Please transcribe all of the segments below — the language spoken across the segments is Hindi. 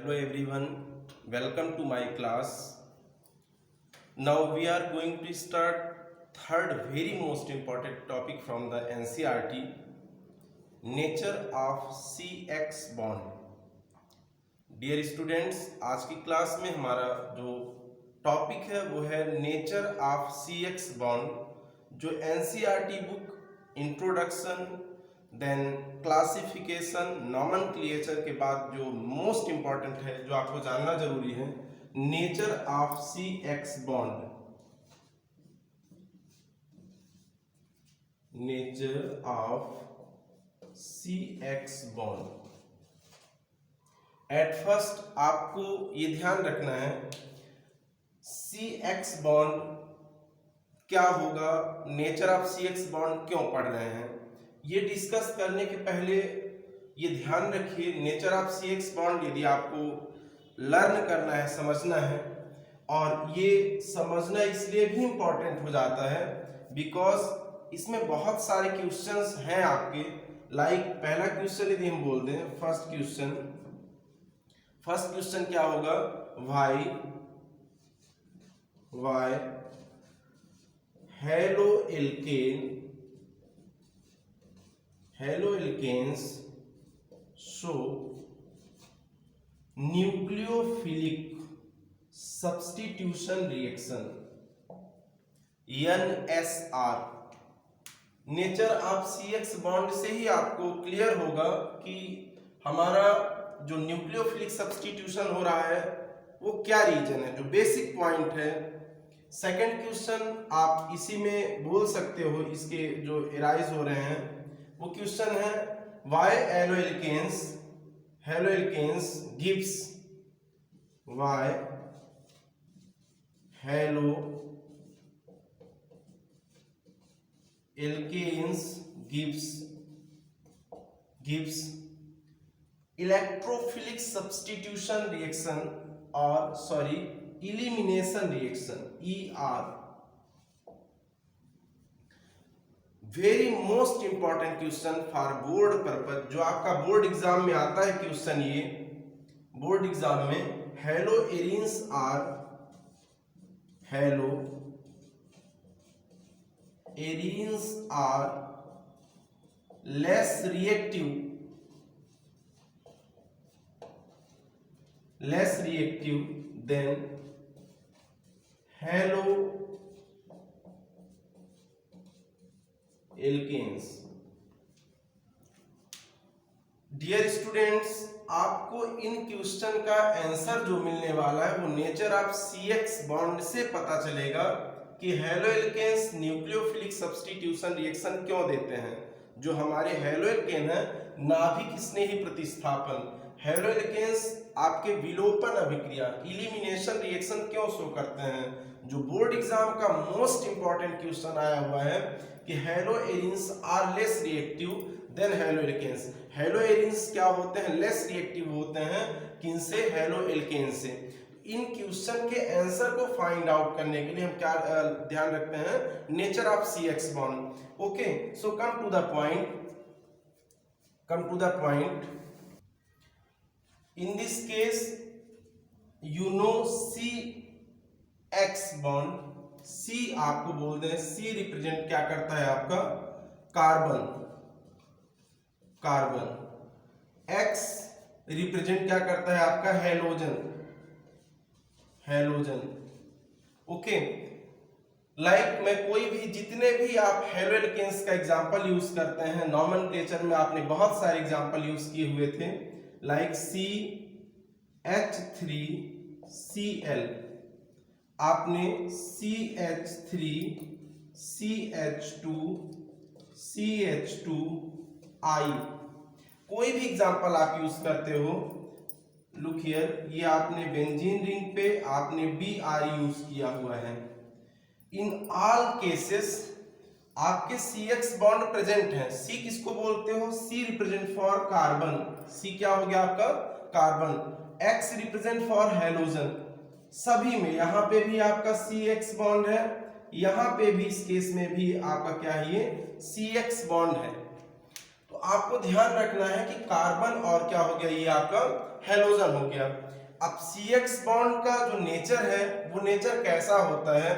Hello everyone, welcome to my class. Now we are going to start third very most important topic from the NCERT, nature of CX bond. Dear students, आज की क्लास में हमारा जो टॉपिक है वो है नेचर ऑफ CX बॉन्ड, जो NCERT book introduction then classification nomenclature के बाद जो मोस्ट इंपॉर्टेंट है, जो आपको जानना जरूरी है, nature of CX bond. Nature of CX bond. At first आपको ये ध्यान रखना है CX बॉन्ड क्या होगा, नेचर ऑफ CX बॉन्ड क्यों पढ़ रहे हैं, ये डिस्कस करने के पहले ये ध्यान रखिए नेचर ऑफ CX बॉन्ड यदि आपको लर्न करना है, समझना है, और ये समझना इसलिए भी इम्पोर्टेंट हो जाता है बिकॉज इसमें बहुत सारे क्वेश्चंस हैं आपके। लाइक पहला क्वेश्चन यदि हम बोल दें, फर्स्ट क्वेश्चन क्या होगा, why haloalkanes show nucleophilic substitution reaction NSR। Nature of CX bond से ही आपको क्लियर होगा कि हमारा जो न्यूक्लियोफिलिक सब्स्टिट्यूशन हो रहा है वो क्या रीजन है, जो बेसिक पॉइंट है। सेकंड क्वेश्चन आप इसी में बोल सकते हो, इसके जो एराइज हो रहे हैं वो क्वेश्चन है why haloalkanes gives why haloalkanes gives electrophilic substitution reaction और elimination reaction ER। Very most important question for board purpose, जो आपका बोर्ड एग्जाम में आता है क्वेश्चन। ये बोर्ड एग्जाम में haloarenes are less reactive than haloalkanes. Dear students, आपको इन क्वेश्चन का आंसर जो मिलने वाला है वो नेचर ऑफ CX बॉन्ड से पता चलेगा कि haloalkanes nucleophilic substitution reaction क्यों देते हैं। जो हमारे हेलो एल्केन है, नाभिक स्नेही प्रतिस्थापन, हेलो एल्केन्स आपके विलोपन अभिक्रिया इलिमिनेशन रिएक्शन क्यों शो करते हैं। जो बोर्ड एग्जाम का मोस्ट इंपॉर्टेंट क्वेश्चन आया हुआ है कि haloarenes are less reactive than haloalkanes. Haloarenes क्या होते हैं, लेस रिएक्टिव होते हैं, किनसे, हेलो एल्केन से। इन क्वेश्चन के आंसर को फाइंड आउट करने के लिए हम क्या ध्यान रखते हैं, nature of CX bond. Okay, so come to the point. In this case, you know CX bond, C आपको बोल दें, C रिप्रेजेंट क्या करता है आपका कार्बन, X रिप्रेजेंट क्या करता है आपका हेलोजन। ओके, लाइक मैं कोई भी जितने भी आप हेलो एल्केन्स का एग्जांपल यूज करते हैं, नॉमेनक्लेचर में आपने बहुत सारे एग्जांपल यूज किए हुए थे, लाइक CH3Cl, आपने CH3CH2CH2I, कोई भी एग्जांपल आप यूज करते हो। लुक हियर, ये आपने बेंजीन रिंग पे आपने Br यूज किया हुआ है। इन ऑल केसेस आपके CX बॉन्ड प्रेजेंट है। C किसको बोलते हो, C represent for carbon, C क्या हो गया आपका carbon, X represent for halogen. सभी में यहाँ पे भी आपका CX बॉन्ड है, यहाँ पे भी इस केस में भी आपका क्या है, ये CX बॉन्ड है। तो आपको ध्यान रखना है कि कार्बन और क्या हो गया, ये आपका हेलोजन हो गया। अब CX बॉन्ड का जो नेचर है वो नेचर कैसा होता है,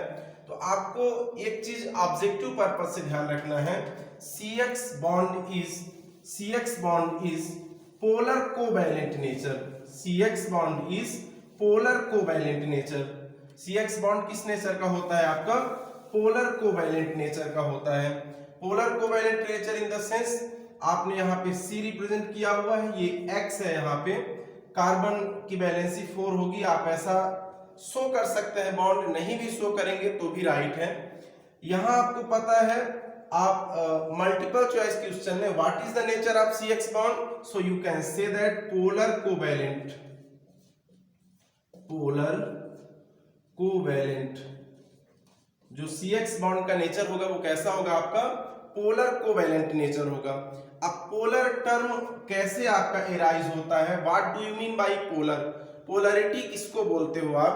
तो आपको एक चीज ऑब्जेक्टिव पर्पस से ध्यान रखना है। CX bond is polar covalent nature. CX bond is polar covalent nature. CX bond किस नेचर का होता है, आपका पोलर कोवैलेंट नेचर का होता है। Polar covalent nature in the sense, आपने यहाँ पे C रिप्रेजेंट किया हुआ है, ये X है, यहाँ पे कार्बन की वैलेंसी 4 होगी। आप ऐसा शो कर सकते हैं, बॉन्ड नहीं भी शो करेंगे तो भी राइट है। यहाँ आपको पता है, आप मल्टीपल चॉइस क्वेश्चन में what is the nature of CX bond, so you can say that polar covalent. Polar covalent जो CX बॉन्ड का नेचर होगा वो कैसा होगा, आपका पोलर कोवैलेंट नेचर होगा। अब पोलर टर्म कैसे आपका एराइज होता है, what do you mean bye polar, polarity किसको बोलते हो आप,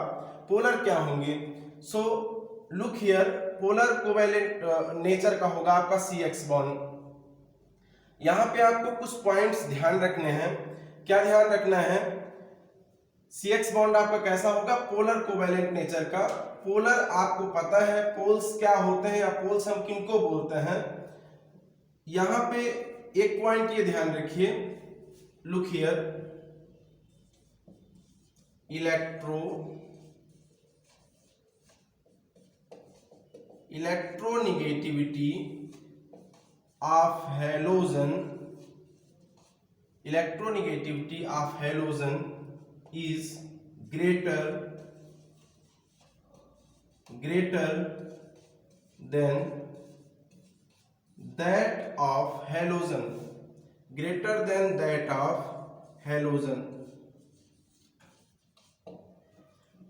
पोलर क्या होंगे। सो look here, polar covalent nature का होगा आपका CX बॉन्ड। यहां पे आपको कुछ पॉइंट्स ध्यान रखने हैं। क्या ध्यान रखना है, CX बॉन्ड आपका कैसा होगा, पोलर कोवैलेंट नेचर का। पोलर आपको पता है पोल्स क्या होते हैं, या पोल्स हम किनको बोलते हैं। यहां पे एक पॉइंट ये ध्यान रखिए, look here, electronegativity of halogen, electronegativity of halogen is greater than that of halogen, greater than that of halogen।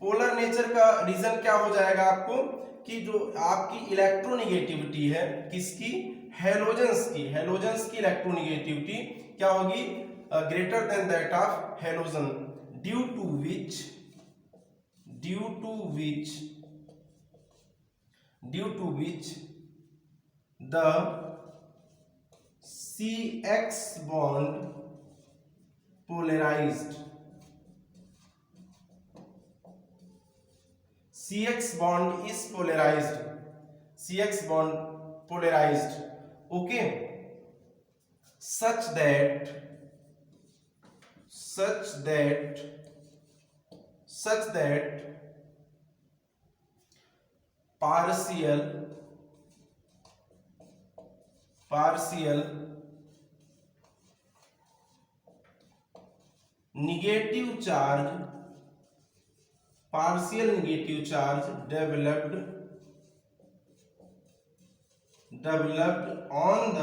Polar nature का रीजन क्या हो जाएगा आपको, कि जो आपकी इलेक्ट्रोनिगेटिविटी है किसकी, हेलोजेंस की, हेलोजेंस की इलेक्ट्रोनिगेटिविटी क्या होगी, greater than that of halogen, due to which the CX bond polarized, CX bond is polarized, CX bond polarized, okay, such that partial negative charge developed on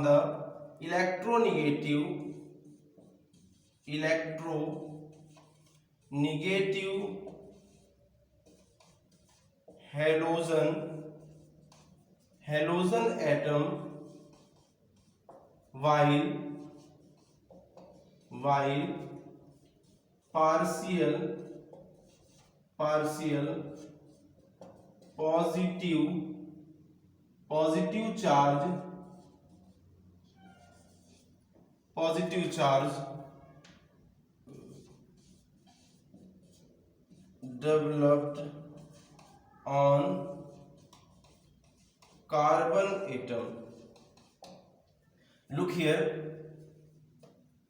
the electronegative halogen atom while partial positive charge developed on carbon atom। Look here,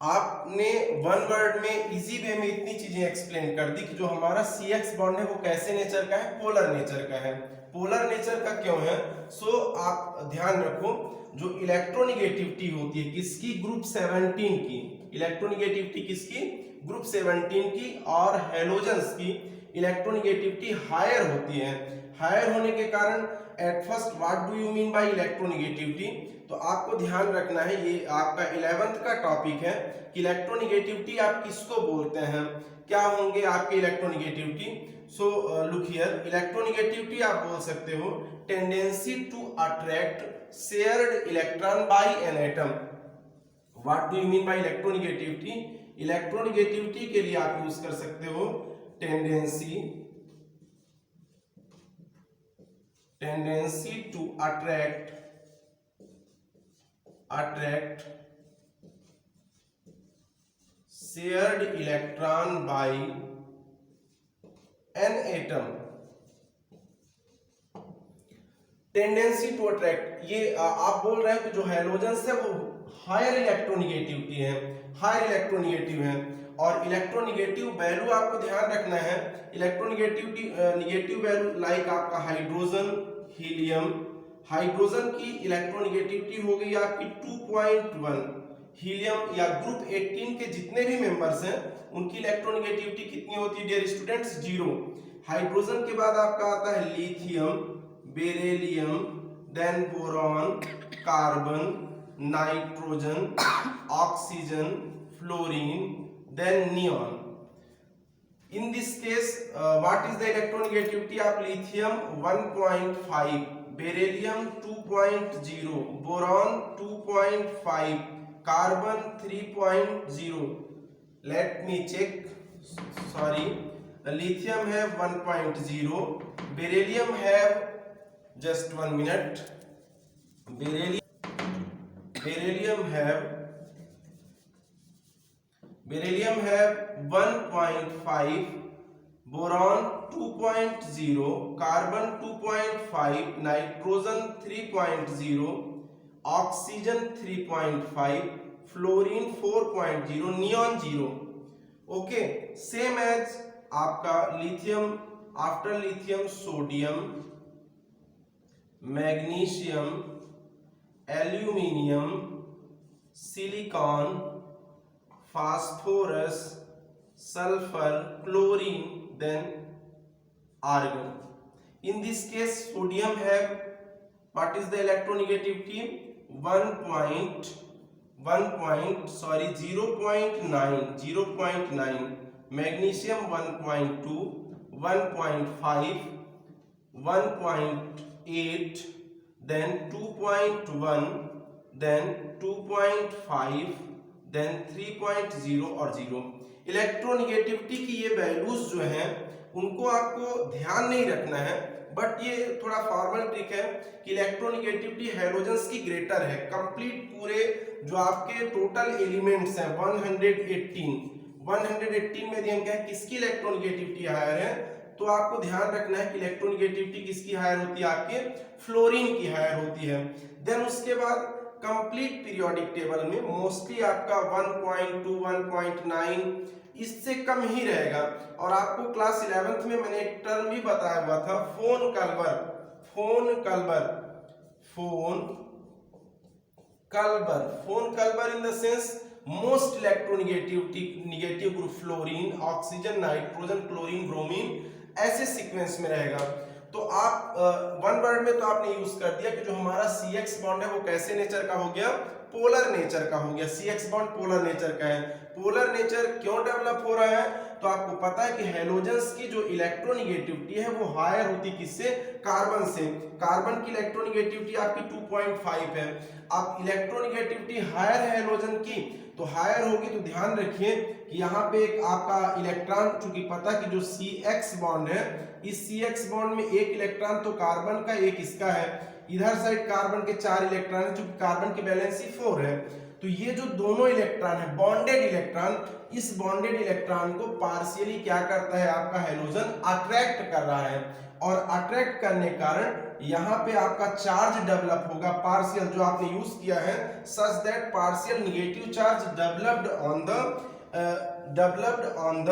आपने वन वर्ड में इजी वे में इतनी चीजें एक्सप्लेन कर दी कि जो हमारा CX बॉन्ड है वो कैसे नेचर का है, पोलर नेचर का है। पोलर नेचर का क्यों है, सो आप ध्यान रखो, जो इलेक्ट्रोनिगेटिविटी होती है किसकी, ग्रुप 17 की, इलेक्ट्रोनिगेटिविटी किसकी, ग्रुप 17 की, और हेलोजेंस की इलेक्ट्रोनिगेटिविटी हायर होती है। हायर होने के कारण at first what do you mean by electronegativity, तो आपको ध्यान रखना है, ये आपका 11th का टॉपिक है कि इलेक्ट्रोनिगेटिविटी आप किसको बोलते हैं, क्या होंगे आपके electronegativity. So look here, electronegativity आप बोल सकते हो tendency to attract shared electron by an atom. What do you mean by electronegativity, electronegativity के लिए आप यूज कर सकते हो tendency to attract attract shared electron by an atom. Tendency to attract, ये आप बोल रहे हैं कि जो हैलोजेंस है वो हायर इलेक्ट्रोनिगेटिविटी है, हायर इलेक्ट्रोनिगेटिव है, और इलेक्ट्रोनिगेटिव वैल्यू आपको ध्यान रखना है, इलेक्ट्रोनिगेटिविटी निगेटिव वैल्यू लाइक आपका हाइड्रोजन, हीलियम। हाइड्रोजन की इलेक्ट्रोनिगेटिविटी हो गई आपकी 2.1, हीलियम या ग्रुप 18 के जितने भी मेंबर्स हैं उनकी इलेक्ट्रोनिगेटिविटी कितनी होती है डियर स्टूडेंट्स? 0। हाइड्रोजन के बाद आपका आता है lithium, beryllium, then boron, carbon, nitrogen, oxygen, fluorine, then neon. In this case, what is the electronegativity of lithium? 1.5, beryllium 2.0, boron 2.5, carbon 3.0. Let me check. Sorry, lithium have 1.0, beryllium have just 1 minute. Beryllium have 1.5, boron 2.0, carbon 2.5, nitrogen 3.0, oxygen 3.5, fluorine 4.0, neon 0. Okay, same as आपका lithium, after lithium sodium, magnesium, aluminium, silicon, phosphorus, sulfur, chlorine, then argon. In this case, sodium have, what is the electronegativity? 0.9. Magnesium 1.2, 1.5, 1.8, then 2.1, then 2.5, then 3.0 और 0। इलेक्ट्रोनिगेटिविटी की ये वैल्यूज जो हैं उनको आपको ध्यान नहीं रखना है, बट ये थोड़ा फॉर्मल ट्रिक है कि इलेक्ट्रोनिगेटिविटी हैलोजेंस की ग्रेटर है। कंप्लीट पूरे जो आपके टोटल एलिमेंट्स हैं 118 में हम कहें किसकी इलेक्ट्रोनिगेटिविटी हायर है, तो आपको ध्यान रखना है कि इलेक्ट्रोनिगेटिविटी किसकी हायर होती है? आपके फ्लोरीन की हायर होती है। देन उसके बाद कंप्लीट पीरियोडिक टेबल में मोस्टली आपका 1.2, 1.9 इससे कम ही रहेगा। और आपको क्लास 11th में मैंने एक टर्म भी बताया हुआ था, फोन कल्बर in the sense most electronegative group fluorine, oxygen, nitrogen, chlorine, bromine, ऐसे सीक्वेंस में रहेगा। तो आप वन वर्ड में तो आपने यूज कर दिया कि जो हमारा CX बॉन्ड है वो कैसे नेचर का हो गया? पोलर नेचर का हो गया। CX बॉन्ड पोलर नेचर का है। पोलर नेचर क्यों डेवलप हो रहा है? तो आपको पता है कि हैलोजेंस की जो इलेक्ट्रोनिगेटिविटी है वो हायर होती किससे? कार्बन से। कार्बन की इलेक्ट्रोनिगेटिविटी आपकी 2.5 है। अब इलेक्ट्रोनिगेटिविटी हायर है हैलोजन की, तो हायर होगी तो ध्यान रखिए कि यहाँ पे एक आपका इलेक्ट्रॉन, चूंकि पता कि जो CX बॉन्ड है, इस CX बॉन्ड में एक इलेक्ट्रॉन तो कार्बन का, एक इसका है। इधर साइड कार्बन के 4 इलेक्ट्रॉन है, चूंकि कार्बन की वैलेंसी 4 है। तो ये जो दोनों इलेक्ट्रॉन है बॉन्डेड इलेक्ट्रॉन, इस बॉन्डेड इलेक्ट्रॉन को पार्शियली क्या करता है? आपका हैलोजन अट्रैक्ट कर रहा है, और अट्रैक्ट करने कारण यहाँ पे आपका चार्ज डेवलप होगा पार्शियल, जो आपने यूज किया है, such that partial negative charge developed on the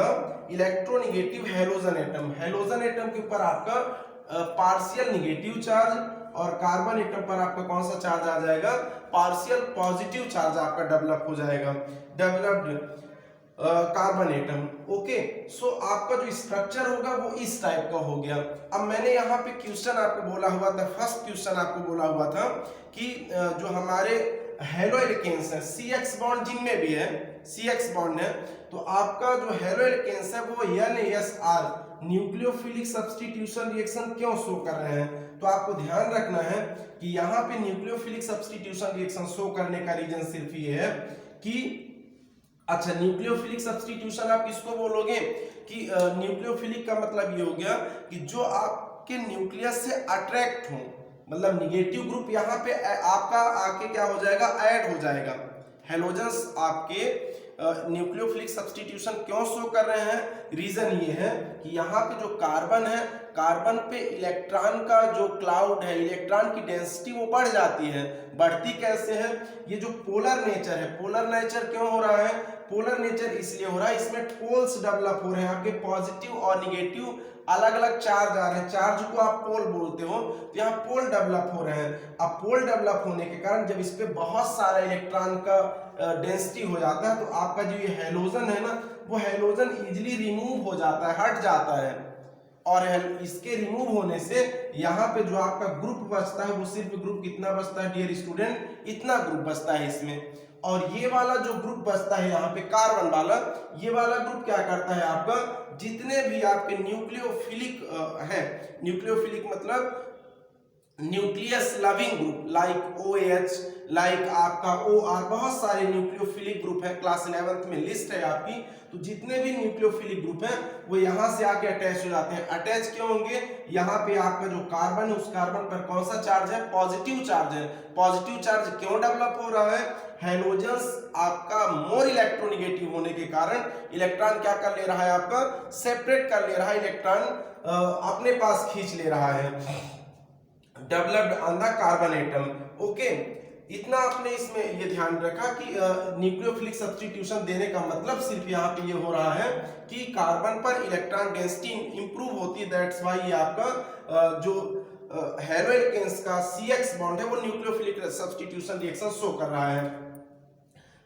electronegative halogen atom. Halogen atom के ऊपर आपका पार्शियल नेगेटिव चार्ज, और कार्बन एटम पर आपका कौन सा चार्ज आ जाएगा? पार्शियल पॉजिटिव चार्ज आपका डेवलप हो जाएगा, डेवलप्ड कार्बन एटम। ओके, सो आपका जो स्ट्रक्चर होगा वो इस टाइप का हो गया। अब मैंने यहाँ पे क्वेश्चन आपको बोला हुआ था, फर्स्ट क्वेश्चन आपको बोला हुआ था कि जो हमारे हेलो एल्केन्स है, CX बॉन्ड जिनमें भी है, CX बॉन्ड है, तो आपका जो हेलो एल्केन्स है वो NSR न्यूक्लियोफिलिक सब्स्टिट्यूशन रिएक्शन क्यों शो कर रहे हैं? तो आपको ध्यान रखना है कि यहाँ पे न्यूक्लियोफिलिक सब्स्टिट्यूशन रिएक्शन शो करने का रीजन सिर्फ ये है कि, अच्छा, न्यूक्लियोफिलिक सब्स्टिट्यूशन आप किसको बोलोगे? कि न्यूक्लियोफिलिक का मतलब ये हो गया कि जो आपके न्यूक्लियस से अट्रैक्ट हो, मतलब निगेटिव ग्रुप यहाँ पे आपका आके क्या हो जाएगा, ऐड हो जाएगा। हेलोजन्स आपके न्यूक्लियोफिलिक सब्स्टिट्यूशन क्यों शो कर रहे हैं, रीजन ये है कि यहाँ पे जो कार्बन है, कार्बन पे इलेक्ट्रॉन का जो क्लाउड है, इलेक्ट्रॉन की डेंसिटी वो बढ़ जाती है। बढ़ती कैसे है, ये जो पोलर नेचर है, पोलर नेचर क्यों हो रहा है, पोलर नेचर इसलिए हो रहा है, इसमें पोल्स डेवलप हो रहे हैं, आपके पॉजिटिव और निगेटिव अलग अलग चार्ज आ रहे हैं, चार्ज को आप पोल बोलते हो, तो यहाँ पोल डेवलप हो रहे हैं। अब पोल डेवलप होने के कारण जब इस पे बहुत सारा इलेक्ट्रॉन का डेंसिटी हो जाता है, तो आपका जो ये हैलोजन है ना, वो हैलोजन इजीली रिमूव हो जाता है, हट जाता है। और इसके रिमूव होने से यहाँ पे जो आपका ग्रुप बचता है, वो सिर्फ ग्रुप कितना बचता है डियर स्टूडेंट, इतना ग्रुप बचता है इसमें। और ये वाला जो ग्रुप बचता है यहाँ पे कार्बन वाला, ये वाला ग्रुप क्या करता है, आपका जितने भी आपके न्यूक्लियोफिलिक है, न्यूक्लियोफिलिक मतलब nucleus loving group, like OH, like आपका OR, बहुत सारे न्यूक्लियोफिलिक ग्रुप है, क्लास 11th में लिस्ट है आपकी। तो जितने भी न्यूक्लियोफिलिक ग्रुप हैं वो यहाँ से आके अटैच हो जाते हैं। अटैच क्यों होंगे, यहाँ पे आपका जो कार्बन है, उस कार्बन पर कौन सा चार्ज है, पॉजिटिव चार्ज है। पॉजिटिव चार्ज क्यों डेवलप हो रहा है, हैलोजन्स आपका मोर इलेक्ट्रोनिगेटिव होने के कारण इलेक्ट्रॉन क्या कर ले रहा है, आपका सेपरेट कर ले रहा है, इलेक्ट्रॉन अपने पास खींच ले रहा है, developed on the carbon atom. Okay, इतना आपने इसमें ये ध्यान रखा कि न्यूक्लियोफिलिक सब्स्टिट्यूशन देने का मतलब सिर्फ यहाँ पे ये हो रहा है कि कार्बन पर इलेक्ट्रॉन डेंसिटी इंप्रूव होती है, दैट्स व्हाई ये आपका जो हेलो एल्केन्स का CX बॉन्ड है वो न्यूक्लियोफिलिक सब्स्टिट्यूशन रिएक्शन शो कर रहा है।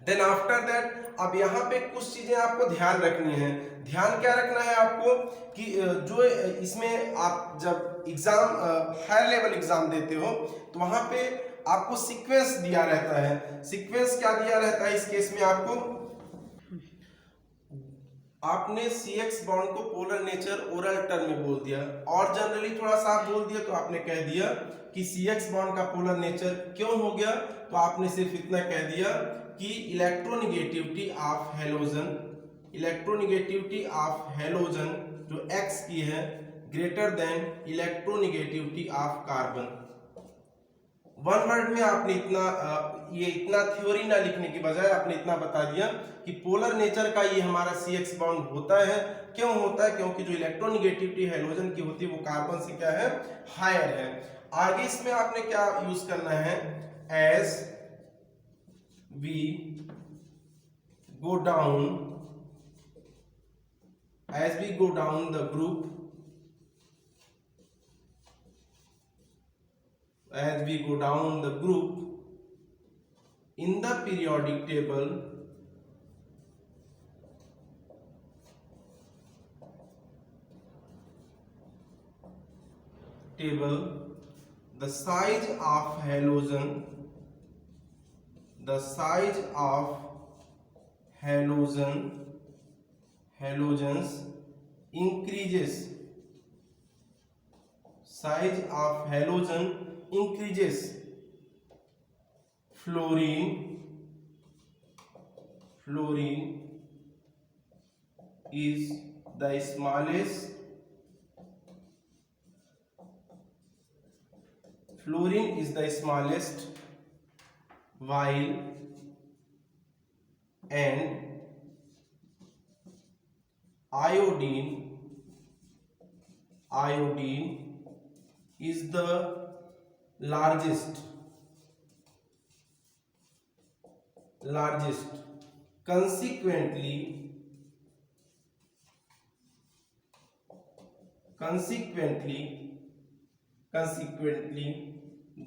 देन आफ्टर दैट अब यहाँ पे कुछ चीजें आपको ध्यान रखनी है। ध्यान क्या रखना है आपको कि जो इसमें आप जब एग्जाम हायर लेवल एग्जाम देते हो तो वहां पे आपको सीक्वेंस दिया रहता है। सीक्वेंस क्या दिया रहता है इस केस में, आपको आपने CX बॉन्ड को पोलर नेचर ओरल टर्म में बोल दिया, और जनरली थोड़ा सा आप बोल दिया तो आपने कह दिया कि CX बॉन्ड का पोलर नेचर क्यों हो गया, तो आपने सिर्फ इतना कह दिया कि electronegativity of halogen, electronegativity of halogen जो X की है greater than electronegativity of carbon. One word में आपने इतना ये इतना थ्योरी ना लिखने की बजाय आपने इतना बता दिया कि पोलर नेचर का ये हमारा CX बॉन्ड होता है। क्यों होता है, क्योंकि जो इलेक्ट्रोनिगेटिविटी हैलोजन की होती है वो कार्बन से क्या है, हायर है। आगे इसमें आपने क्या यूज करना है, as we go down, as we go down the group, as we go down the group in the periodic table, the size of halogen, the size of halogens increases, size of halogen increases, fluorine is the smallest, fluorine is the smallest, while and iodine is the largest. Consequently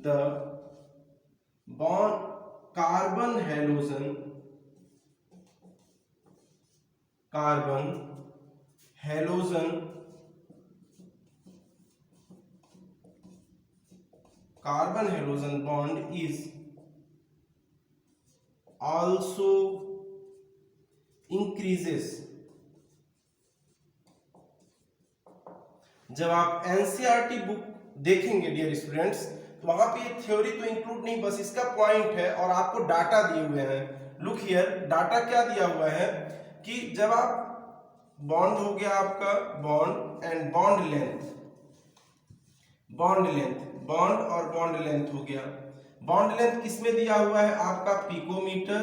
the bond carbon halogen bond is also increases। जब आप NCERT बुक देखेंगे डियर स्टूडेंट्स, तो वहां पे ये थ्योरी तो इंक्लूड नहीं, बस इसका पॉइंट है और आपको डाटा दिए हुए हैं। लुक हियर, डाटा क्या दिया हुआ है कि जब आप बॉन्ड हो गया आपका bond and bond length, bond length, bond और बॉन्ड लेंथ हो गया। बॉन्ड लेंथ किसमें दिया हुआ है आपका पिकोमीटर,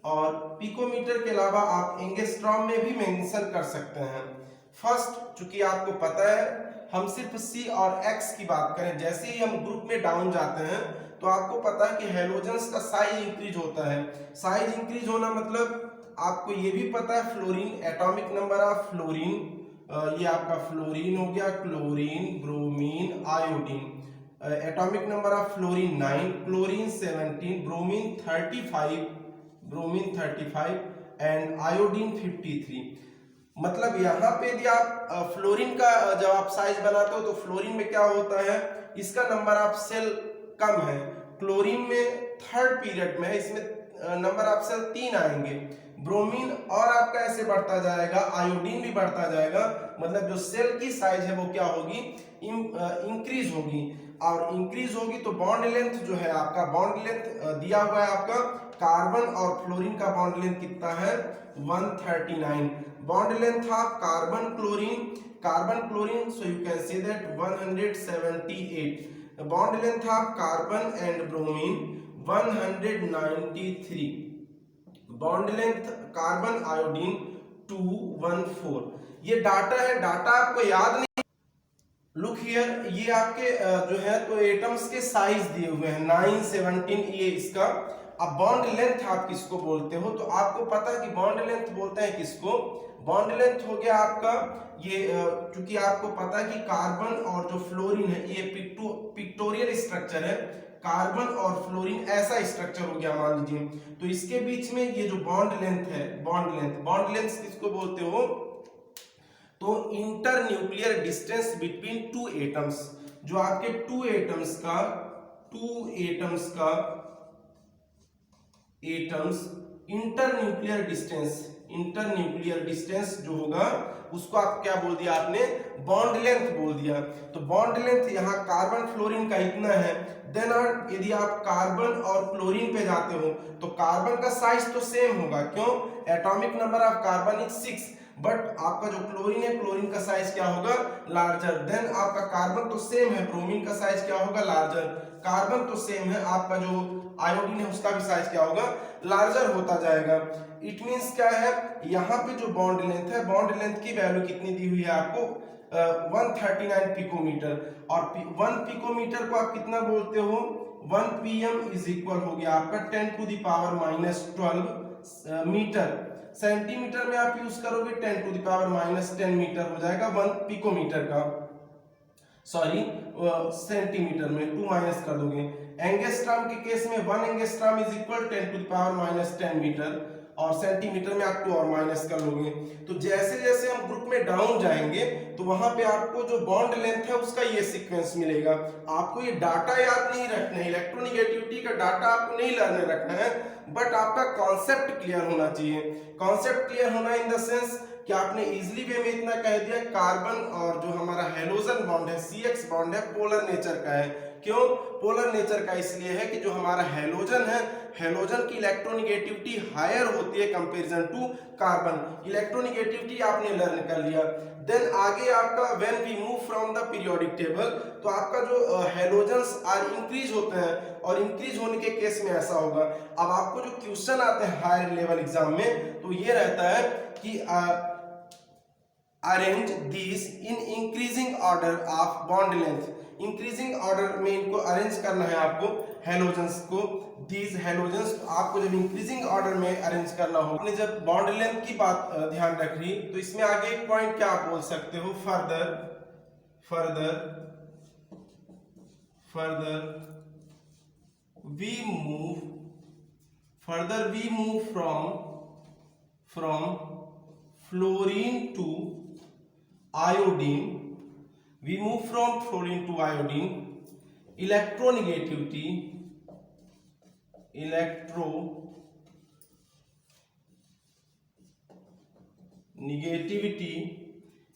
और पिकोमीटर के अलावा आप एंगस्ट्रॉम में भी मेंशन कर सकते हैं। फर्स्ट चूंकि आपको पता है हम सिर्फ सी और एक्स की बात करें, जैसे ही हम ग्रुप में डाउन जाते हैं तो आपको पता है कि हेलोजेंस का साइज इंक्रीज होता है। साइज इंक्रीज होना मतलब आपको ये भी पता है fluorine, atomic number of fluorine, ये आपका फ्लोरीन हो गया, chlorine, bromine, iodine. Atomic number of fluorine 9, chlorine 17, bromine 35, bromine 35 and iodine 53। मतलब यहाँ पे यदि आप फ्लोरीन का जब आप साइज बनाते हो तो फ्लोरीन में क्या होता है, इसका नंबर ऑफ सेल कम है। क्लोरीन में थर्ड पीरियड में है, इसमें नंबर ऑफ सेल 3 आएंगे। ब्रोमीन और आपका ऐसे बढ़ता जाएगा, आयोडीन भी बढ़ता जाएगा, मतलब जो सेल की साइज है वो क्या होगी, इंक्रीज होगी। और इंक्रीज होगी तो बॉन्ड लेंथ जो है आपका, बॉन्ड लेंथ दिया हुआ है आपका कार्बन और फ्लोरीन का बॉन्ड लेंथ कितना है 139। Bond length of carbon chlorine, carbon chlorine, so you can say that 178। Bond length of carbon and bromine 193। Bond length carbon iodine 214। ये डाटा है, डाटा आपको याद नहीं। लुक हियर, ये आपके जो है तो एटम्स के साइज दिए हुए हैं 9, 17, ये इसका। अब बॉन्ड लेंथ आप किसको बोलते हो, तो आपको पता है कि बॉन्ड लेंथ बोलते हैं किसको, बॉन्ड लेंथ हो गया आपका ये, क्योंकि आपको पता है कि कार्बन और जो फ्लोरीन है ये पिक्टोरियल स्ट्रक्चर है, कार्बन और फ्लोरीन ऐसा स्ट्रक्चर हो गया मान लीजिए, तो इसके बीच में ये जो बॉन्ड लेंथ है, बॉन्ड लेंथ किसको बोलते हो, तो inter nuclear distance between two atoms, जो आपके टू एटम्स का इंटर न्यूक्लियर डिस्टेंस जो होगा उसको आप क्या बोल दिया आपने, बॉन्ड लेंथ बोल दिया। तो बॉन्ड लेंथ यहाँ कार्बन फ्लोरीन का इतना है। देन यदि आप कार्बन और क्लोरीन पे जाते हो तो कार्बन का साइज तो सेम होगा, क्यों, atomic number of carbon is 6, but आपका जो क्लोरीन है, क्लोरीन का साइज क्या होगा, लार्जर। देन आपका कार्बन तो सेम है, ब्रोमीन का साइज क्या होगा, लार्जर। कार्बन तो सेम है, आपका जो आयोडीन है उसका भी साइज क्या होगा, लार्जर होता जाएगा। इट मींस क्या है, यहाँ पे जो बॉन्ड लेंथ है, बॉन्ड लेंथ की वैल्यू कितनी दी हुई है आपको 139 पिकोमीटर, और 1 पिकोमीटर को आप कितना बोलते हो, 1 pm इज इक्वल हो गया आपका 10⁻12 मीटर। सेंटीमीटर में आप यूज करोगे 10⁻10 मीटर हो जाएगा 1 पिकोमीटर का, सॉरी सेंटीमीटर में 2 माइनस कर दोगे। एंगस्ट्रॉम के केस में 1 एंगस्ट्रॉम इज इक्वल 10⁻10 मीटर, और सेंटीमीटर में आप 2 और माइनस कर लोगे। तो जैसे जैसे हम ग्रुप में डाउन जाएंगे तो वहां पे आपको जो बॉन्ड लेंथ है उसका ये सीक्वेंस मिलेगा। आपको ये डाटा याद नहीं रखना है, इलेक्ट्रोनिगेटिविटी का डाटा आपको नहीं लर्न रखना है, बट आपका कॉन्सेप्ट क्लियर होना चाहिए। कॉन्सेप्ट क्लियर होना इन द सेंस कि आपने इजीली वे में इतना कह दिया कार्बन और जो हमारा हेलोजन बॉन्ड है, CX बॉन्ड है, पोलर नेचर का है। क्यों पोलर नेचर का, इसलिए है कि जो हमारा हेलोजन है, हेलोजन की इलेक्ट्रोनिगेटिविटी हायर होती है कंपैरिजन टू कार्बन। इलेक्ट्रोनिगेटिविटी आपने लर्न कर लिया। देन आगे आपका when we move from the periodic table, तो आपका जो हेलोजन्स आर इंक्रीज होते हैं, और इंक्रीज होने के केस में ऐसा होगा। अब आपको जो क्वेश्चन आते हैं हायर लेवल एग्जाम में, तो ये रहता है कि arrange this in increasing order of bond length. Increasing order में इनको अरेंज करना है आपको, हेलोजेंस को, दीज हेलोजेंस आपको जब इंक्रीजिंग ऑर्डर में अरेंज करना हो। आपने जब बॉन्ड लेंथ की बात ध्यान रख ली, तो इसमें आगे एक पॉइंट क्या आप बोल सकते हो, further we move from fluorine to iodine,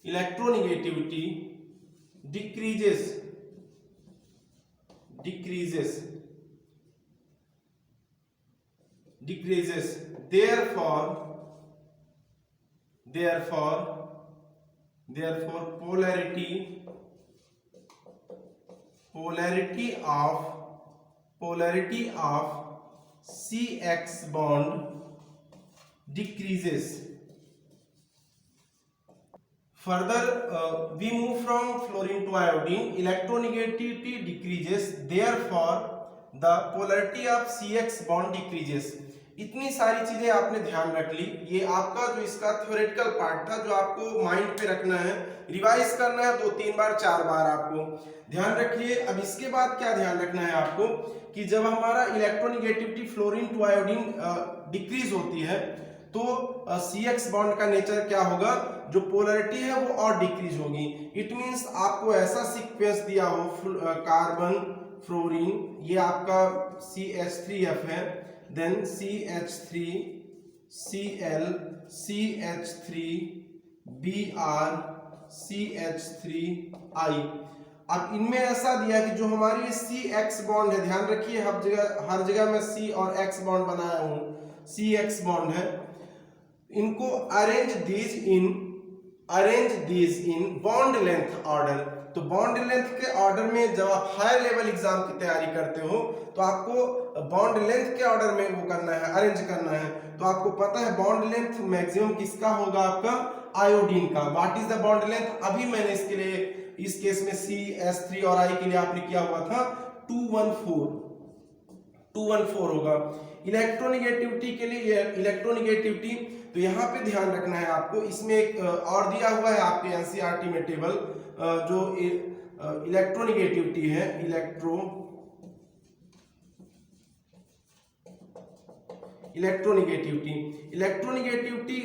electronegativity decreases, therefore polarity polarity of CX bond decreases. Further, we move from fluorine to iodine. Electronegativity decreases, therefore the polarity of CX bond decreases. इतनी सारी चीजें आपने ध्यान रख ली। ये आपका जो इसका थ्योरेटिकल पार्ट था, जो आपको माइंड पे रखना है, रिवाइज करना है 2-3 बार 4 बार आपको ध्यान रखिए। अब इसके बाद क्या ध्यान रखना है आपको कि जब हमारा electronegativity fluorine to iodine decrease होती है तो CX बॉन्ड का नेचर क्या होगा, जो पोलरिटी है वो और डिक्रीज होगी। इट मींस आपको ऐसा सीक्वेंस दिया हो, कार्बन फ्लोरीन, ये आपका CH3F है, then CH3 Cl CH3 Br CH3I। अब इनमें ऐसा दिया कि जो हमारी CX बॉन्ड है, ध्यान रखिए हर जगह मैं C और X बॉन्ड बनाया हूं, CX बॉन्ड है, इनको arrange these in bond length order. तो बॉन्ड लेंथ के ऑर्डर में जब आप हाई लेवल एग्जाम की तैयारी करते हो तो आपको बॉन्ड लेंथ के ऑर्डर में वो करना है, अरेंज करना है। तो आपको पता है बॉन्ड लेंथ मैक्सिमम किसका होगा, आपका आयोडीन का। What is the bond length, अभी मैंने इसके लिए इस केस में CH3 और I के लिए आपने किया हुआ था 214 होगा। इलेक्ट्रोनेगेटिविटी के लिए इलेक्ट्रोनेगेटिविटी, तो यहाँ पे ध्यान रखना है आपको, इसमें एक और दिया हुआ है आपके NCERT में टेबल, जो इलेक्ट्रोनेगेटिविटी है, इलेक्ट्रोनेगेटिविटी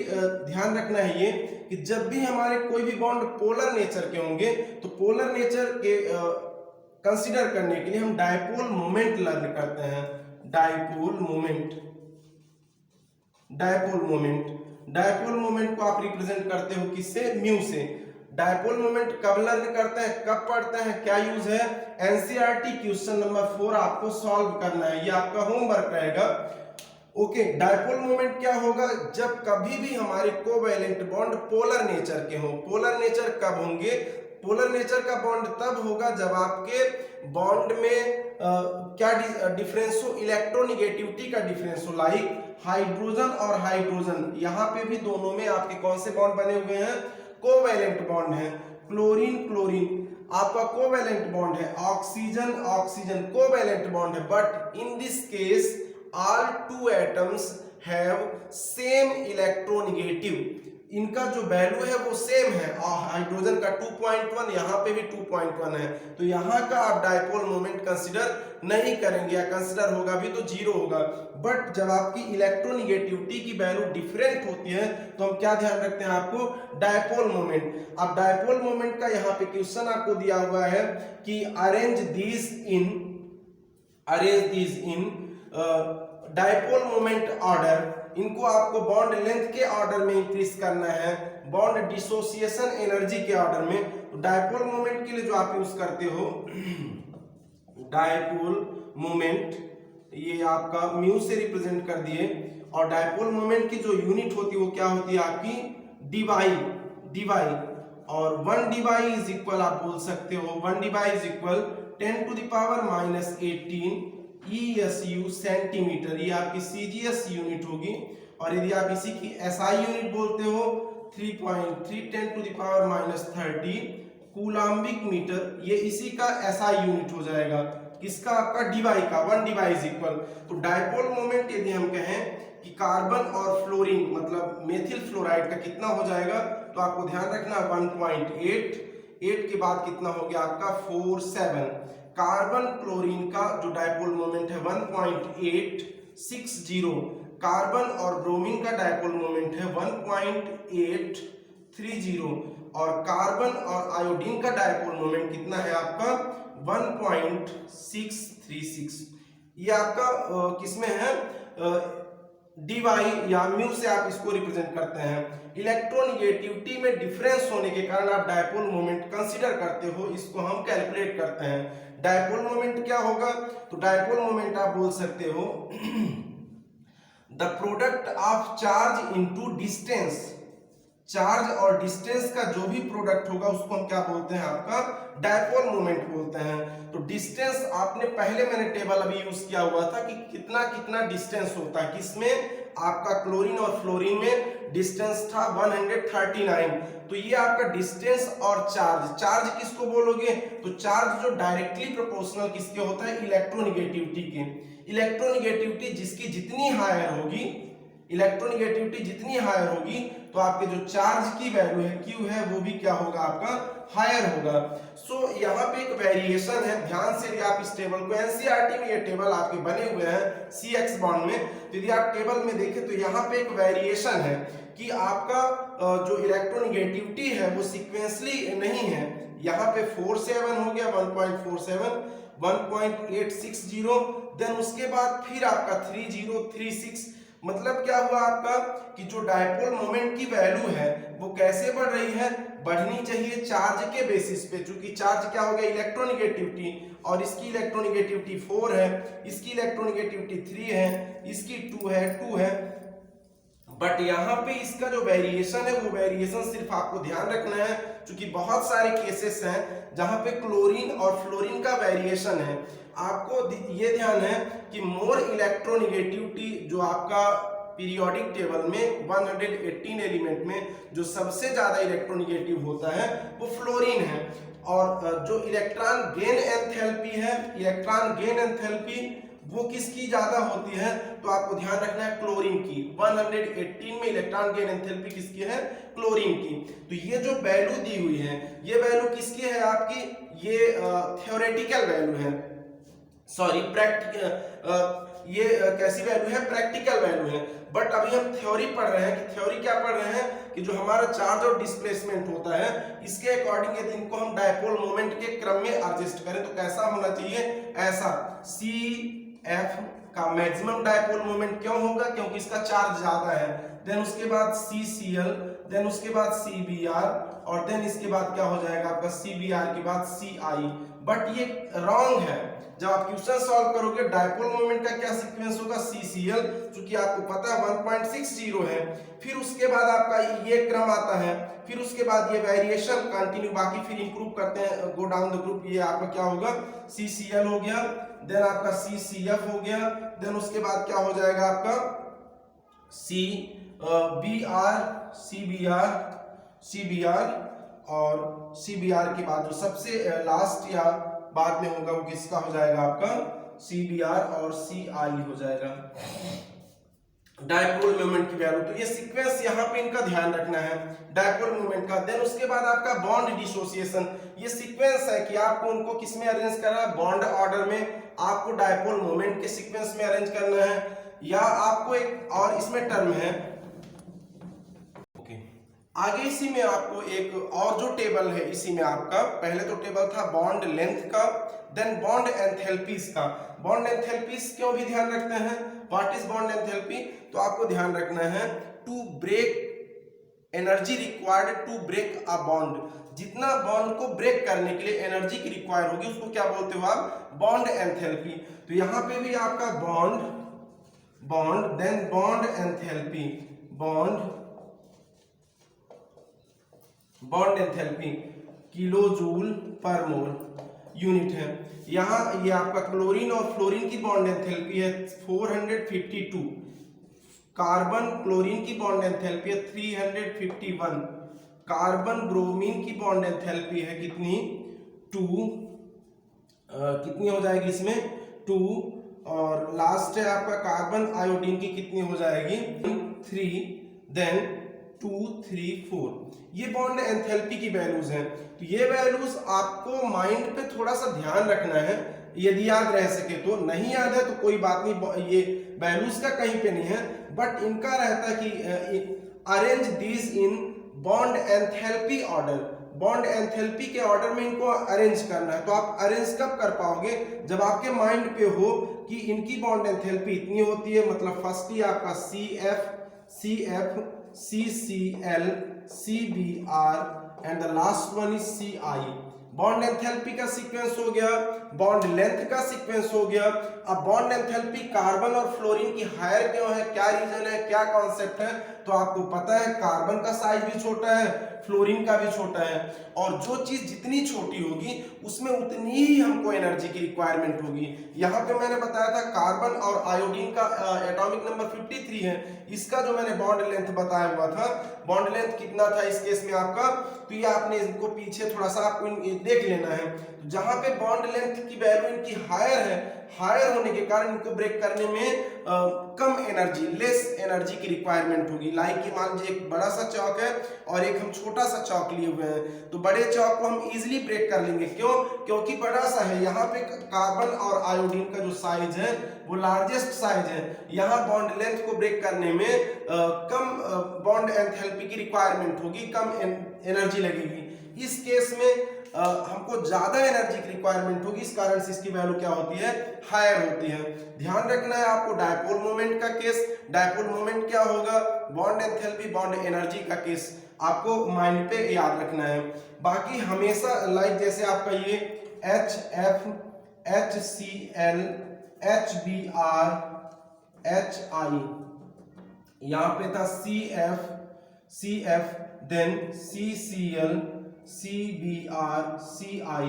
ध्यान रखना है ये कि जब भी हमारे कोई भी बॉन्ड पोलर नेचर के होंगे तो पोलर नेचर के कंसीडर करने के लिए हम डायपोल मोमेंट लर्न करते हैं। डायपोल मोमेंट को आप रिप्रेजेंट करते हो किससे, म्यू से। डायपोल मोमेंट कब लर्न करते हैं, कब पढ़ते हैं, क्या यूज है, NCERT क्वेश्चन नंबर 4 आपको सॉल्व करना है, ये आपका होमवर्क रहेगा। ओके, डायपोल मोमेंट क्या होगा, जब कभी भी हमारे कोवैलेंट बॉन्ड पोलर नेचर के हो। पोलर नेचर कब होंगे, पोलर नेचर का बॉन्ड तब होगा जब आपके बॉन्ड में क्या डिफरेंस हो, इलेक्ट्रोनेगेटिविटी का डिफरेंस हो, लाइक हाइड्रोजन और हाइड्रोजन, यहाँ पे भी दोनों में आपके कौन से बॉन्ड बने हुए हैं, कोवैलेंट बॉन्ड है। क्लोरीन आपका कोवैलेंट बॉन्ड है, ऑक्सीजन कोवैलेंट बॉन्ड है, but in this case all two atoms have same electronegative, इनका जो वैल्यू है वो सेम है। हाइड्रोजन का 2.1, यहाँ पे भी 2.1 है, तो यहाँ का आप डायपोल मोमेंट कंसीडर नहीं करेंगे, या कंसीडर होगा भी तो 0 होगा। बट जब आपकी इलेक्ट्रोनेगेटिविटी की वैल्यू डिफरेंट होती है तो हम क्या ध्यान रखते हैं, आपको डायपोल मोमेंट। अब डायपोल मोमेंट का यहाँ पे क्वेश्चन आपको दिया हुआ है कि arrange these in dipole moment order, इनको आपको बॉन्ड लेंथ के ऑर्डर में इंक्रीज करना है, बॉन्ड डिसोसिएशन एनर्जी के ऑर्डर में। तो डायपोल मोमेंट के लिए जो आप यूज करते हो डायपोल मोमेंट, ये आपका म्यू से रिप्रेजेंट कर दिए, और डायपोल मोमेंट की जो यूनिट होती है वो क्या होती है, आपकी डीवाई, और 1 डीवाई इज इक्वल, आप बोल सकते हो 1 debye is equal 10⁻⁻18 ESU centimetre, ये आपकी CGS यूनिट होगी। और यदि आप इसी की SI यूनिट बोलते हो 3.3 10⁻30 कूलाम्बिक मीटर, ये इसी का SI यूनिट हो जाएगा, किसका, आपका डीवाई का। 1 डीवाई इज इक्वल, तो डायपोल मोमेंट यदि हम कहें कि कार्बन और फ्लोरीन मतलब मेथिल फ्लोराइड का कितना हो जाएगा, तो आपको ध्यान रखना 1.8 के बाद कितना हो गया आपका 47। कार्बन क्लोरीन का जो डायपोल मोमेंट है 1.860, कार्बन और ब्रोमीन का डायपोल मोमेंट है 1.830, और कार्बन और आयोडीन का डायपोल मोमेंट कितना है आपका 1.636। ये आपका किसमें है, डीवाई या म्यू से आप इसको रिप्रेजेंट करते हैं। इलेक्ट्रोनेगेटिविटी में डिफरेंस होने के कारण आप डायपोल मोमेंट कंसीडर करते हो, इसको हम कैलकुलेट करते हैं। डायपोल मोमेंट क्या होगा, तो डायपोल मोमेंट आप बोल सकते हो the product of charge into distance charge और डिस्टेंस का जो भी प्रोडक्ट होगा उसको हम क्या बोलते हैं, आपका डायपोल मोमेंट बोलते हैं। तो डिस्टेंस आपने पहले मैंने टेबल अभी यूज किया हुआ था कि कितना कितना डिस्टेंस होता है, किसमें, आपका क्लोरीन और फ्लोरीन में डिस्टेंस था 139। तो ये आपका डिस्टेंस और चार्ज, चार्ज किसको बोलोगे, तो चार्ज जो डायरेक्टली प्रोपोर्शनल किसके होता है, इलेक्ट्रोनिगेटिविटी के। इलेक्ट्रोनिगेटिविटी जिसकी जितनी हायर होगी, इलेक्ट्रोनिगेटिविटी जितनी हायर होगी तो आपके जो चार्ज की वैल्यू है Q है वो भी क्या होगा, आपका हायर होगा। सो यहाँ पे एक वेरिएशन है, ध्यान से यदि आप इस टेबल को, एनसीईआरटी में ये टेबल आपके बने हुए हैं CX बॉन्ड में, तो यदि आप टेबल में देखें तो यहाँ पे एक वेरिएशन है कि आपका जो इलेक्ट्रोनिगेटिविटी है वो सीक्वेंसली नहीं है। यहाँ पे 47 हो गया, 1.47, 1.860, देन उसके बाद फिर आपका 3036। मतलब क्या हुआ आपका कि जो डायपोल मोमेंट की वैल्यू है वो कैसे बढ़ रही है, बढ़नी चाहिए चार्ज के बेसिस पे, चूंकि चार्ज क्या हो गया, इलेक्ट्रोनिगेटिविटी, और इसकी इलेक्ट्रोनिगेटिविटी 4 है, इसकी इलेक्ट्रोनिगेटिविटी 3 है, इसकी 2 है। बट यहाँ पे इसका जो वेरिएशन है वो वेरिएशन सिर्फ आपको ध्यान रखना है, क्योंकि बहुत सारे केसेस हैं जहां पे क्लोरीन और फ्लोरीन का वेरिएशन है। आपको ये ध्यान है कि मोर इलेक्ट्रोनिगेटिविटी जो आपका पीरियोडिक टेबल में 118 एलिमेंट में जो सबसे ज्यादा इलेक्ट्रोनिगेटिव होता है वो फ्लोरीन है, और जो इलेक्ट्रॉन गेन एंथैल्पी है, इलेक्ट्रॉन गेन एंथैल्पी वो किसकी ज्यादा होती है, तो आपको ध्यान रखना है क्लोरीन की। 118 में इलेक्ट्रॉन गेन एंथैल्पी किसकी है, क्लोरीन की। तो ये जो वैल्यू दी हुई है ये वैल्यू किसकी है आपकी, ये थ्योरेटिकल वैल्यू है, सॉरी ये कैसी वैल्यू है, प्रैक्टिकल वैल्यू है। बट अभी हम थ्योरी पढ़ रहे हैं कि थ्योरी क्या पढ़ रहे हैं कि जो हमारा चार्ज और डिस्प्लेसमेंट होता है इसके अकॉर्डिंग यदि इनको हम डायपोल मोमेंट के क्रम में एडजस्ट करें तो कैसा होना चाहिए, ऐसा CF का मैक्सिमम डायपोल मोमेंट क्यों होगा, क्योंकि इसका चार्ज ज्यादा है, देन उसके बाद CCl, देन उसके बाद CBr, और देन इसके बाद क्या हो जाएगा आपका CBr के बाद CI। बट ये रॉन्ग है, जब आप क्वेश्चन सॉल्व करोगे डायपोल मोमेंट का क्या सीक्वेंस होगा, CCl, क्योंकि आपको पता है 1.60 है, फिर उसके बाद आपका ये क्रम आता है, फिर उसके बाद ये वेरिएशन कंटिन्यू, बाकी फिर इंप्रूव करते हैं, गो डाउन द ग्रुप, ये आपका क्या होगा, CCl हो गया, देन आपका CCF हो गया, देन उसके बाद क्या हो जाएगा आपका CBr, और CBr के बाद जो सबसे लास्ट या बाद में होगा वो किसका हो जाएगा, आपका CBr और CI हो जाएगा, डायपोल मोमेंट की वैल्यू। तो ये सीक्वेंस यहाँ पे इनका ध्यान रखना है डायपोल मोमेंट का। देन उसके बाद आपका बॉन्ड डिसोसिएशन, ये सीक्वेंस है कि आपको उनको किस में अरेंज करना है, बॉन्ड ऑर्डर में आपको डायपोल मोमेंट के सीक्वेंस में अरेंज करना है, या आपको एक और इसमें टर्म है, आगे इसी में आपको एक और जो टेबल है, इसी में आपका पहले तो टेबल था बॉन्ड लेंथ का, देन बॉन्ड एंथैल्पीज का। बॉन्ड एंथैल्पीज क्यों भी ध्यान रखते हैं, व्हाट इज बॉन्ड एंथैल्पी, तो आपको ध्यान रखना है to break energy required to break a bond, जितना बॉन्ड को ब्रेक करने के लिए एनर्जी की रिक्वायर होगी उसको क्या बोलते हो आप, बॉन्ड एंथैल्पी। तो यहां पे भी आपका bond then bond enthalpy, bond enthalpy kilo joule per mole unit है। यहाँ ये आपका क्लोरीन और फ्लोरीन की बॉन्ड एंथैल्पी है 452, कार्बन क्लोरीन की बॉन्ड एंथैल्पी है 351, कार्बन ब्रोमीन की बॉन्ड एंथैल्पी है कितनी 2, कितनी हो जाएगी इसमें 2, और लास्ट है आपका कार्बन आयोडीन की कितनी हो जाएगी 3, देन 2, 3, 4। ये बॉन्ड एंथैल्पी की वैल्यूज हैं। तो ये वैल्यूज आपको माइंड पे थोड़ा सा ध्यान रखना है, यदि याद रह सके तो, नहीं याद है तो कोई बात नहीं, ये वैल्यूज का कहीं पे नहीं है, बट इनका रहता है कि arrange this in bond enthalpy order, bond enthalpy के ऑर्डर में इनको अरेंज करना है। तो आप अरेंज कब कर पाओगे, जब आपके माइंड पे हो कि इनकी बॉन्ड एंथैल्पी इतनी होती है, मतलब फर्स्ट ही आपका CF, CCl, CBr and the last one is CI। Bond enthalpy का सीक्वेंस हो गया, बॉन्ड लेंथ का सीक्वेंस हो गया। अब बॉन्ड एंथैल्पी कार्बन और फ्लोरीन की हायर क्यों है, क्या रीजन है, क्या कॉन्सेप्ट है, तो आपको पता है कार्बन का साइज भी छोटा है, फ्लोरीन का भी छोटा है, और जो चीज जितनी छोटी होगी उसमें उतनी ही हमको एनर्जी की रिक्वायरमेंट होगी। यहाँ पे मैंने बताया था कार्बन और आयोडीन का एटॉमिक नंबर 53 है, इसका जो मैंने बॉन्ड लेंथ बताया हुआ था, बॉन्ड लेंथ कितना था इस केस में आपका, तो ये आपने इनको पीछे थोड़ा सा आपको देख लेना है। तो जहां पे बॉन्ड लेंथ की वैल्यू इनकी हायर है, हायर होने के कारण इनको ब्रेक करने में कम एनर्जी, लेस एनर्जी की रिक्वायरमेंट होगी। लाइक कि मान लीजिए एक बड़ा सा चौक है और एक हम छोटा सा चौक लिए हुए हैं, तो बड़े चौक को हम इजीली ब्रेक कर लेंगे। क्यों? क्योंकि बड़ा सा है, यहाँ पे कार्बन और आयोडीन का जो साइज है वो लार्जेस्ट साइज है, यहाँ बॉन्ड लेंथ को ब्रेक करने में कम बॉन्ड एंथैल्पी की रिक्वायरमेंट होगी, कम एनर्जी लगेगी। इस केस में हमको ज्यादा एनर्जी की रिक्वायरमेंट होगी, इस कारण से इसकी वैल्यू क्या होती है, हायर होती है। ध्यान रखना है आपको डायपोल मोमेंट का केस, डायपोल मोमेंट क्या होगा, बॉन्ड एंथैल्पी बॉन्ड एनर्जी का केस आपको माइंड पे याद रखना है। बाकी हमेशा लाइक जैसे आपका ये HF, HCl, HBr, HI, यहाँ पे था CF, then CCl, CBr, CI,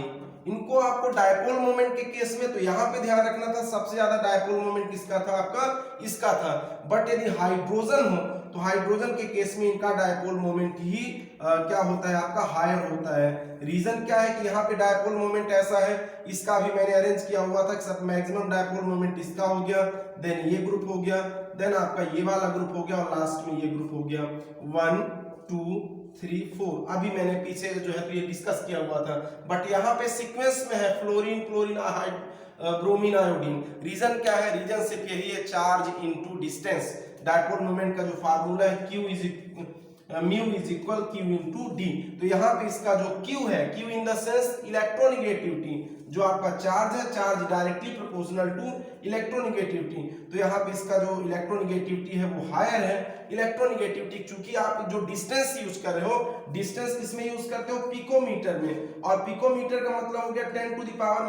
इनको आपको डायपोल मोमेंट के केस में, तो यहाँ पे ध्यान रखना था सबसे ज्यादा डायपोल मोमेंट किसका था, आपका इसका था। बट यदि हाइड्रोजन हो तो हाइड्रोजन के केस में इनका डायपोल मोमेंट ही क्या होता है, आपका हायर होता है। रीजन क्या है कि यहाँ पे डायपोल मोमेंट ऐसा है, इसका भी मैंने अरेंज किया हुआ था कि सब मैक्सिमम डायपोल मोमेंट इसका हो गया, देन ये ग्रुप हो गया, देन आपका ये वाला ग्रुप हो गया, और लास्ट में ये ग्रुप हो गया। 1 2 3 4 अभी मैंने पीछे जो है तो ये डिस्कस किया हुआ था, बट यहाँ पे सीक्वेंस में है fluorine, chlorine, bromine, iodine. Reason क्या है, रीजन सिर्फ यही है, charge into distance. Dipole moment का जो फार्मूला है Q mu is equal Q into D. तो यहाँ पे इसका जो Q है, Q in the sense electronegativity, जो आपका चार्ज है, charge directly proportional to electronegativity. तो यहाँ पे इसका जो इलेक्ट्रोनिगेटिविटी है वो हायर है। इलेक्ट्रोनिगेटिविटी चूंकि आप जो डिस्टेंस यूज कर रहे हो, डिस्टेंस किसमें यूज करते हो, पिकोमीटर में, और पिकोमीटर का मतलब हो गया 10 टू द पावर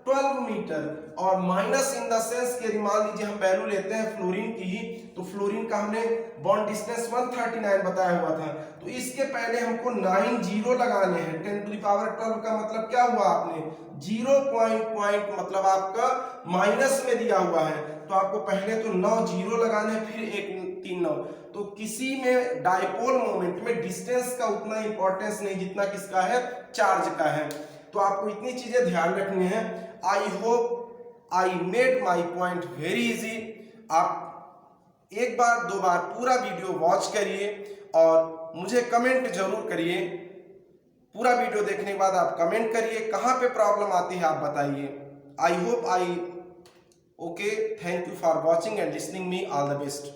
-12 मीटर, और माइनस इन द सेंस के मान लीजिए हम वैल्यू लेते हैं फ्लोरीन की ही, तो फ्लोरीन का हमने बॉन्ड डिस्टेंस 139 बताया हुआ था, तो इसके पहले हमको 9 जीरो लगाने हैं। 10 टू द पावर 12 का मतलब क्या हुआ, आपने 0 पॉइंट मतलब आपका माइनस में दिया हुआ है, तो आपको पहले तो 9 जीरो लगाने, फिर एक 3 9। तो किसी में डायपोल मोमेंट में डिस्टेंस का उतना इंपॉर्टेंस नहीं जितना किसका है, चार्ज का है। तो आपको इतनी चीजें ध्यान रखनी है। I hope I made my point very easy. आप एक बार दो बार पूरा वीडियो वॉच करिए और मुझे कमेंट जरूर करिए। पूरा वीडियो देखने के बाद आप कमेंट करिए, कहाँ पे प्रॉब्लम आती है आप बताइए। I hope I okay, thank you for watching and listening me, all the best.